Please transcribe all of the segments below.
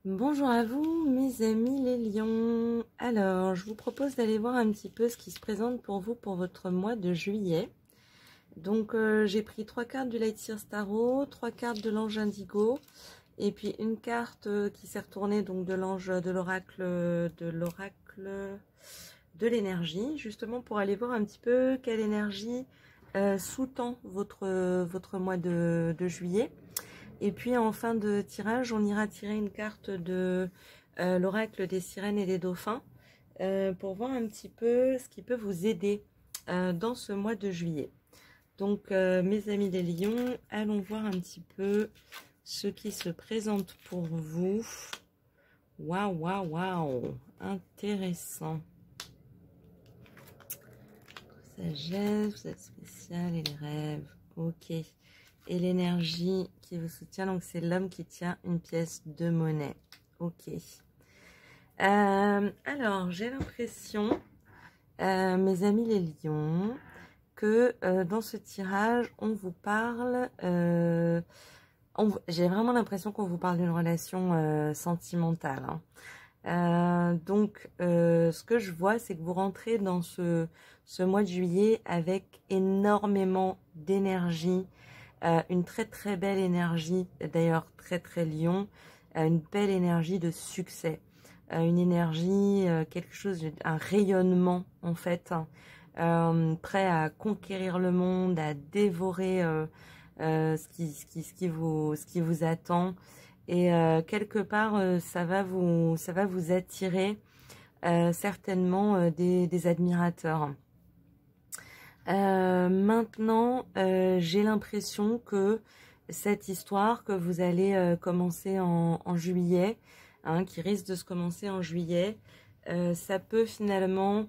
Bonjour à vous mes amis les lions. Alors je vous propose d'aller voir un petit peu ce qui se présente pour vous pour votre mois de juillet. Donc j'ai pris 3 cartes du Light Seers Tarot, 3 cartes de l'ange indigo et puis une carte qui s'est retournée donc de l'ange de l'oracle de l'énergie, justement pour aller voir un petit peu quelle énergie sous-tend votre mois de juillet. Et puis en fin de tirage, on ira tirer une carte de l'oracle des sirènes et des dauphins pour voir un petit peu ce qui peut vous aider dans ce mois de juillet. Donc mes amis les lions, allons voir un petit peu ce qui se présente pour vous. Waouh, waouh, waouh, intéressant. Sagesse, vous êtes spécial et les rêves, ok. Et l'énergie qui vous soutient, donc c'est l'homme qui tient une pièce de monnaie. Ok. Alors, j'ai l'impression, mes amis les lions, que dans ce tirage, on vous parle... j'ai vraiment l'impression qu'on vous parle d'une relation sentimentale. Donc, ce que je vois, c'est que vous rentrez dans ce mois de juillet avec énormément d'énergie, une très très belle énergie, d'ailleurs très très lion, une belle énergie de succès, une énergie, quelque chose, un rayonnement en fait, prêt à conquérir le monde, à dévorer ce qui vous attend. Et quelque part, ça va vous attirer certainement des admirateurs. Maintenant, j'ai l'impression que cette histoire que vous allez commencer en juillet, hein, qui risque de se commencer en juillet, ça peut finalement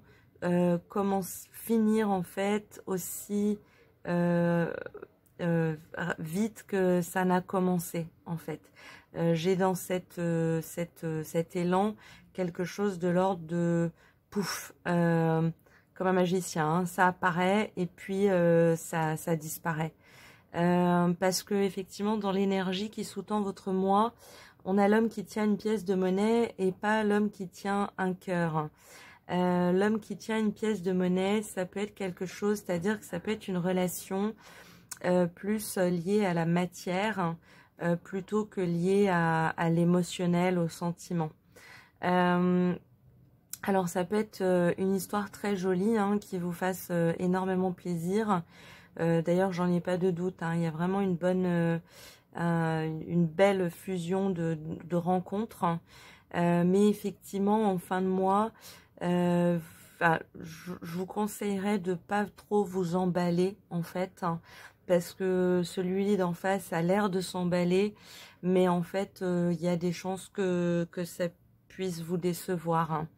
finir en fait aussi vite que ça n'a commencé en fait. J'ai dans cet élan quelque chose de l'ordre de pouf, comme un magicien, hein, ça apparaît et puis ça disparaît. Parce que effectivement dans l'énergie qui sous-tend votre moi, on a l'homme qui tient une pièce de monnaie et pas l'homme qui tient un cœur. L'homme qui tient une pièce de monnaie, ça peut être quelque chose, c'est-à-dire que ça peut être une relation plus liée à la matière plutôt que liée à l'émotionnel, au sentiment. Alors ça peut être une histoire très jolie hein, qui vous fasse énormément plaisir. D'ailleurs j'en ai pas de doute, hein, il y a vraiment une belle fusion de rencontres. Mais effectivement en fin de mois, je vous conseillerais de pas trop vous emballer en fait, hein, parce que celui d'en face a l'air de s'emballer, mais en fait il y a des chances que ça puisse vous décevoir, hein.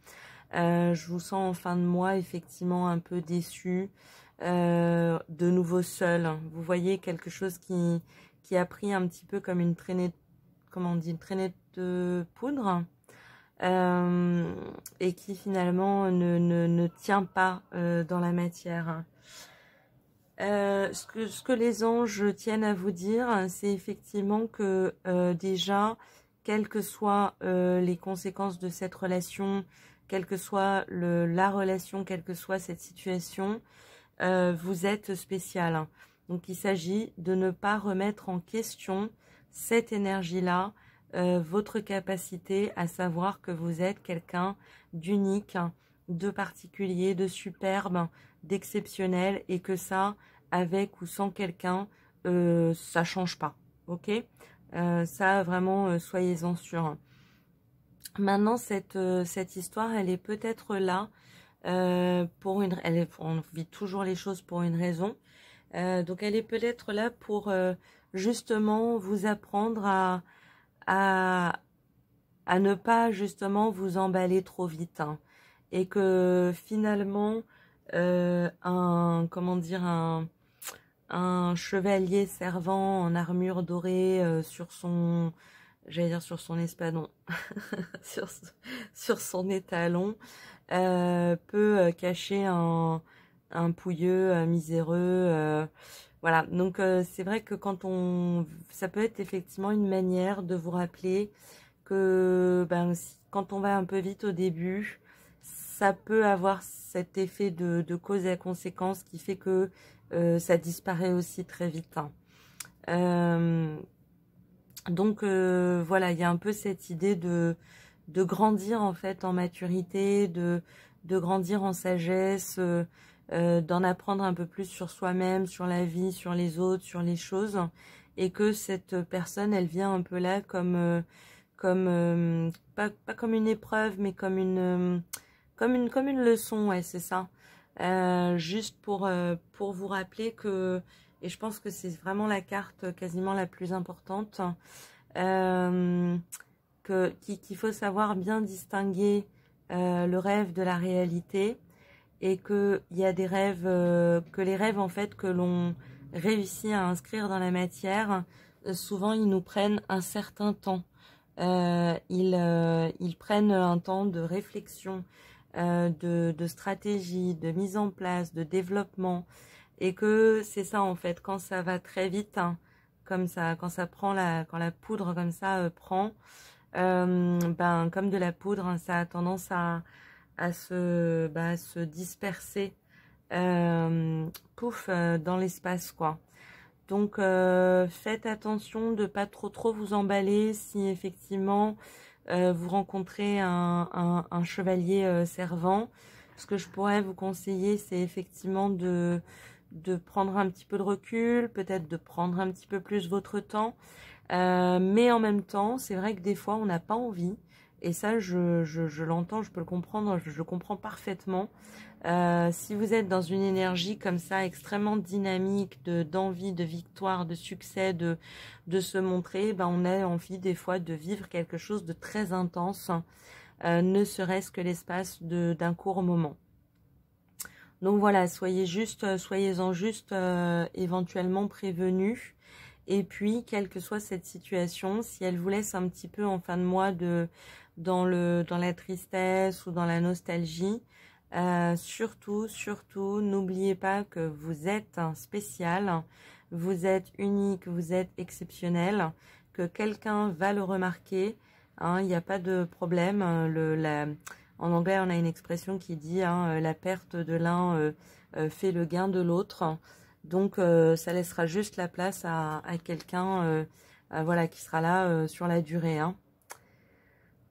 Je vous sens en fin de mois effectivement un peu déçu, de nouveau seul. Vous voyez quelque chose qui a pris un petit peu comme une traînée, comment on dit, une traînée de poudre, et qui finalement ne tient pas dans la matière. Ce que les anges tiennent à vous dire, c'est effectivement que déjà, quelles que soient les conséquences de cette relation, quelle que soit la relation, quelle que soit cette situation, vous êtes spécial. Donc il s'agit de ne pas remettre en question cette énergie-là, votre capacité à savoir que vous êtes quelqu'un d'unique, de particulier, de superbe, d'exceptionnel, et que ça, avec ou sans quelqu'un, ça change pas. Ok, ça vraiment, soyez-en sûrs. Maintenant, cette histoire, elle est peut-être là on vit toujours les choses pour une raison. Donc, elle est peut-être là pour justement vous apprendre à, à ne pas justement vous emballer trop vite, hein, et que finalement, comment dire, un chevalier servant en armure dorée sur son, j'allais dire sur son espadon, sur son étalon, peut cacher un pouilleux miséreux. Voilà, donc c'est vrai que ça peut être effectivement une manière de vous rappeler que quand on va un peu vite au début, ça peut avoir cet effet de cause à conséquence qui fait que ça disparaît aussi très vite. Donc voilà, il y a un peu cette idée de grandir en fait en maturité, de grandir en sagesse, d'en apprendre un peu plus sur soi-même, sur la vie, sur les autres, sur les choses, et que cette personne, elle vient un peu là comme pas comme une épreuve, mais comme une leçon, ouais, c'est ça. Juste pour vous rappeler que, et je pense que c'est vraiment la carte quasiment la plus importante, qu'il faut savoir bien distinguer le rêve de la réalité, et qu'il y a des rêves, que les rêves en fait que l'on réussit à inscrire dans la matière, souvent ils nous prennent un certain temps. Ils prennent un temps de réflexion, de stratégie, de mise en place, de développement, et que c'est ça en fait, quand ça va très vite, hein, comme ça, quand quand la poudre comme ça prend, comme de la poudre, hein, ça a tendance à se disperser, dans l'espace, quoi. Donc faites attention de pas trop vous emballer si effectivement vous rencontrez un chevalier servant. Ce que je pourrais vous conseiller, c'est effectivement de prendre un petit peu de recul, peut-être de prendre un petit peu plus votre temps. Mais en même temps, c'est vrai que des fois, on n'a pas envie. Et ça, je l'entends, je peux le comprendre, je le comprends parfaitement. Si vous êtes dans une énergie comme ça, extrêmement dynamique, d'envie, de victoire, de succès, de se montrer, on a envie des fois de vivre quelque chose de très intense, ne serait-ce que l'espace d'un court moment. Donc voilà, soyez-en juste éventuellement prévenus. Et puis, quelle que soit cette situation, si elle vous laisse un petit peu en fin de mois dans la tristesse ou dans la nostalgie, surtout, n'oubliez pas que vous êtes spécial, vous êtes unique, vous êtes exceptionnel, que quelqu'un va le remarquer, hein, il n'y a pas de problème. En anglais, on a une expression qui dit la perte de l'un fait le gain de l'autre. Donc, ça laissera juste la place à quelqu'un voilà, qui sera là sur la durée. Hein.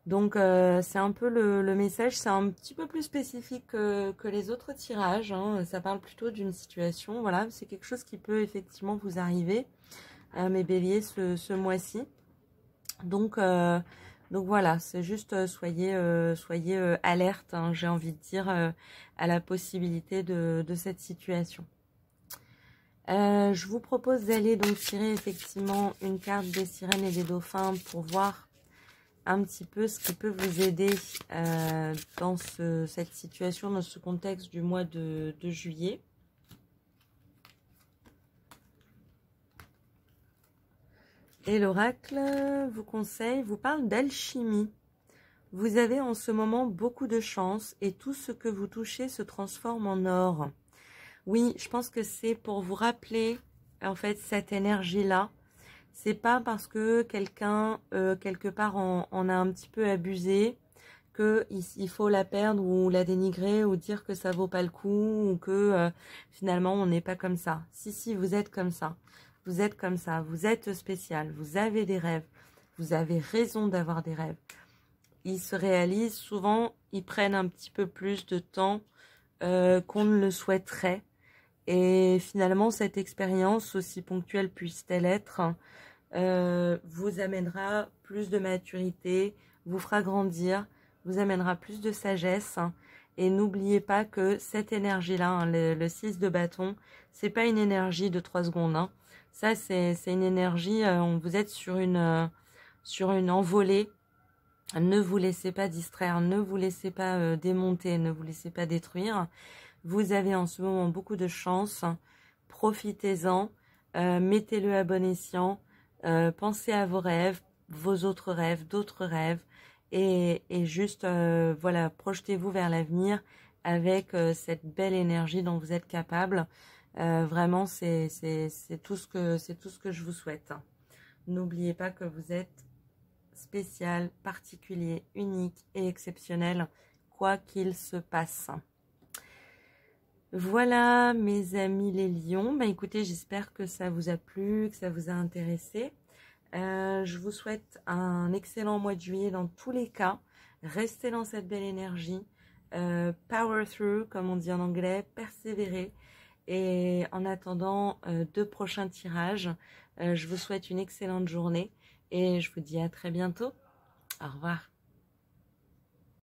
Donc, c'est un peu le message. C'est un petit peu plus spécifique que les autres tirages. Hein. Ça parle plutôt d'une situation. Voilà, c'est quelque chose qui peut effectivement vous arriver, mes béliers, ce mois-ci. Donc voilà, c'est juste soyez alerte, hein, j'ai envie de dire, à la possibilité de cette situation. Je vous propose d'aller donc tirer effectivement une carte des sirènes et des dauphins pour voir un petit peu ce qui peut vous aider dans cette situation, dans ce contexte du mois de juillet. Et l'oracle vous parle d'alchimie. Vous avez en ce moment beaucoup de chance et tout ce que vous touchez se transforme en or. Oui, je pense que c'est pour vous rappeler en fait cette énergie-là. C'est pas parce que quelqu'un quelque part en a un petit peu abusé que il faut la perdre ou la dénigrer ou dire que ça vaut pas le coup ou que finalement on n'est pas comme ça. Si, vous êtes comme ça. Vous êtes comme ça, vous êtes spécial, vous avez des rêves, vous avez raison d'avoir des rêves. Ils se réalisent, souvent ils prennent un petit peu plus de temps qu'on ne le souhaiterait. Et finalement, cette expérience, aussi ponctuelle puisse-t-elle être, vous amènera plus de maturité, vous fera grandir, vous amènera plus de sagesse. Et n'oubliez pas que cette énergie-là, hein, le 6 de bâton, c'est pas une énergie de 3 secondes. Hein. Ça, c'est une énergie, vous êtes sur une envolée. Ne vous laissez pas distraire, ne vous laissez pas démonter, ne vous laissez pas détruire. Vous avez en ce moment beaucoup de chance. Profitez-en, mettez-le à bon escient. Pensez à vos rêves, vos autres rêves, d'autres rêves. Et juste, voilà, projetez-vous vers l'avenir avec cette belle énergie dont vous êtes capable. Vraiment, c'est tout ce que je vous souhaite. N'oubliez pas que vous êtes spécial, particulier, unique et exceptionnel, quoi qu'il se passe. Voilà mes amis les lions, bah écoutez, j'espère que ça vous a plu, que ça vous a intéressé. Je vous souhaite un excellent mois de juillet dans tous les cas. Restez dans cette belle énergie. Power through, comme on dit en anglais, persévérer. Et en attendant 2 prochains tirages, je vous souhaite une excellente journée et je vous dis à très bientôt. Au revoir.